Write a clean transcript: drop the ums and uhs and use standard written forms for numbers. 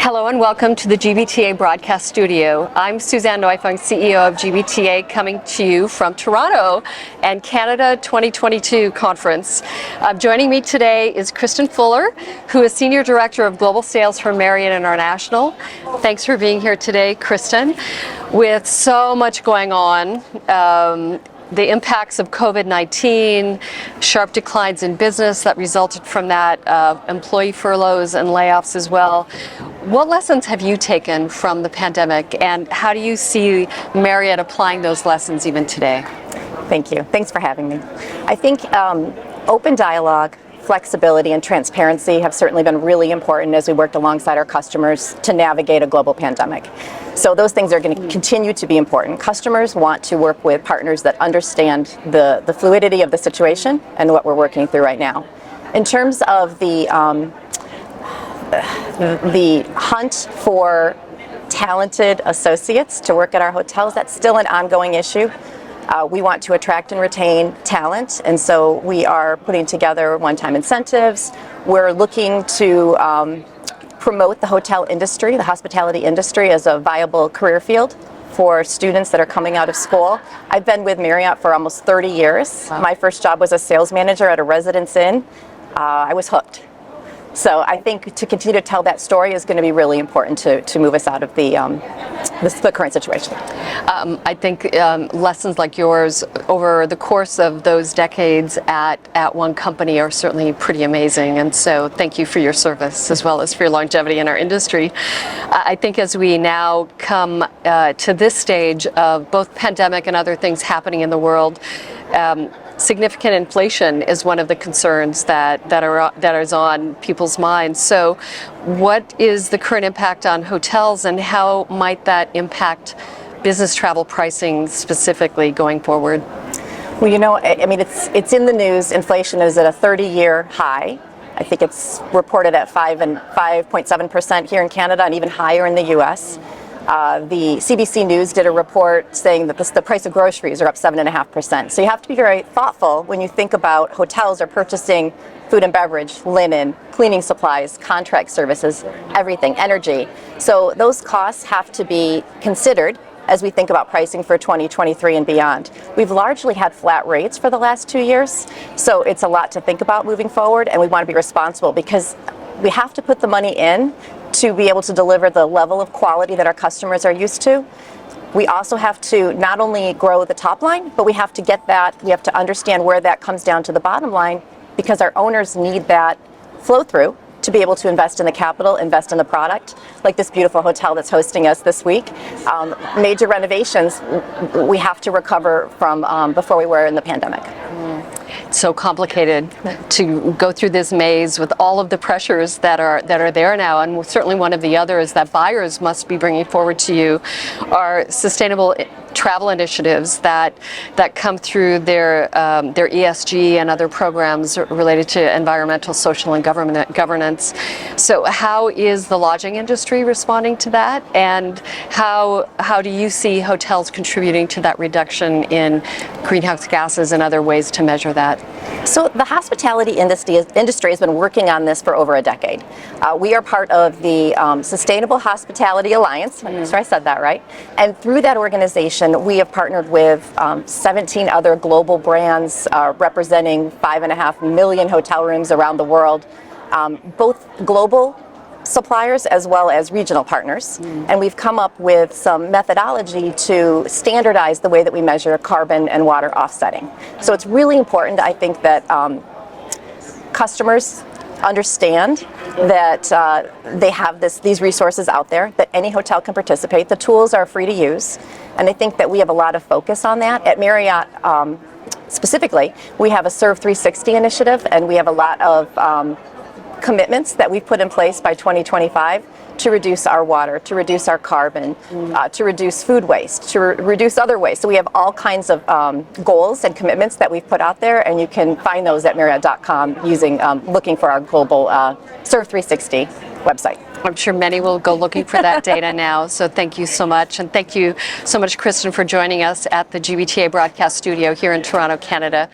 Hello and welcome to the GBTA broadcast studio. I'm Suzanne Neufang, CEO of GBTA, coming to you from Toronto and Canada 2022 conference. Joining me today is Kristen Fuller, who is Senior Director of Global Sales for Marriott International. Thanks for being here today, Kristen. With so much going on, the impacts of COVID-19, sharp declines in business that resulted from that, employee furloughs and layoffs as well. What lessons have you taken from the pandemic, and how do you see Marriott applying those lessons even today? Thank you. Thanks for having me. I think open dialogue, flexibility, and transparency have certainly been really important as we worked alongside our customers to navigate a global pandemic. So those things are going to continue to be important. Customers want to work with partners that understand the fluidity of the situation and what we're working through right now. In terms of the hunt for talented associates to work at our hotels, that's still an ongoing issue. We want to attract and retain talent, and so we are putting together one-time incentives. We're looking to promote the hotel industry, the hospitality industry, as a viable career field for students that are coming out of school. I've been with Marriott for almost 30 years. Wow. My first job was a sales manager at a Residence Inn. I was hooked. So I think to continue to tell that story is going to be really important to move us out of the current situation. I think lessons like yours over the course of those decades at one company are certainly pretty amazing, and so thank you for your service as well as for your longevity in our industry. I think as we now come to this stage of both pandemic and other things happening in the world, significant inflation is one of the concerns that is on people's minds. So what is the current impact on hotels, and how might that impact business travel pricing specifically going forward? Well, you know, I mean, it's in the news. Inflation is at a 30-year high. I think it's reported at 5.7% here in Canada and even higher in the U.S. The CBC News did a report saying that the price of groceries are up 7.5%. So you have to be very thoughtful when you think about hotels are purchasing food and beverage, linen, cleaning supplies, contract services, everything, energy. So those costs have to be considered as we think about pricing for 2023 and beyond. We've largely had flat rates for the last 2 years, so it's a lot to think about moving forward, and we want to be responsible because we have to put the money in to be able to deliver the level of quality that our customers are used to. We also have to not only grow the top line, but we have to understand where that comes down to the bottom line, because our owners need that flow through to be able to invest in the capital, invest in the product, like this beautiful hotel that's hosting us this week. Major renovations we have to recover from before we were in the pandemic. It's so complicated to go through this maze with all of the pressures that are there now, and certainly one of the others that buyers must be bringing forward to you are sustainable travel initiatives that come through their ESG and other programs related to environmental, social, and governance. So how is the lodging industry responding to that, and how do you see hotels contributing to that reduction in greenhouse gases and other ways to measure that? So the hospitality industry has been working on this for over a decade. We are part of the Sustainable Hospitality Alliance, I'm sure I said that right, and through that organization we have partnered with 17 other global brands representing 5.5 million hotel rooms around the world, both global suppliers as well as regional partners, and we've come up with some methodology to standardize the way that we measure carbon and water offsetting. So it's really important, I think, that customers understand that they have these resources out there, that any hotel can participate. The tools are free to use, and I think that we have a lot of focus on that. At Marriott specifically, we have a Serve 360 initiative, and we have a lot of commitments that we've put in place by 2025 to reduce our water, to reduce our carbon, to reduce food waste, to reduce other waste. So we have all kinds of goals and commitments that we've put out there, and you can find those at Marriott.com using looking for our global Serve 360 website. I'm sure many will go looking for that data now, so thank you so much. And thank you so much, Kristen, for joining us at the GBTA broadcast studio here in Toronto, Canada.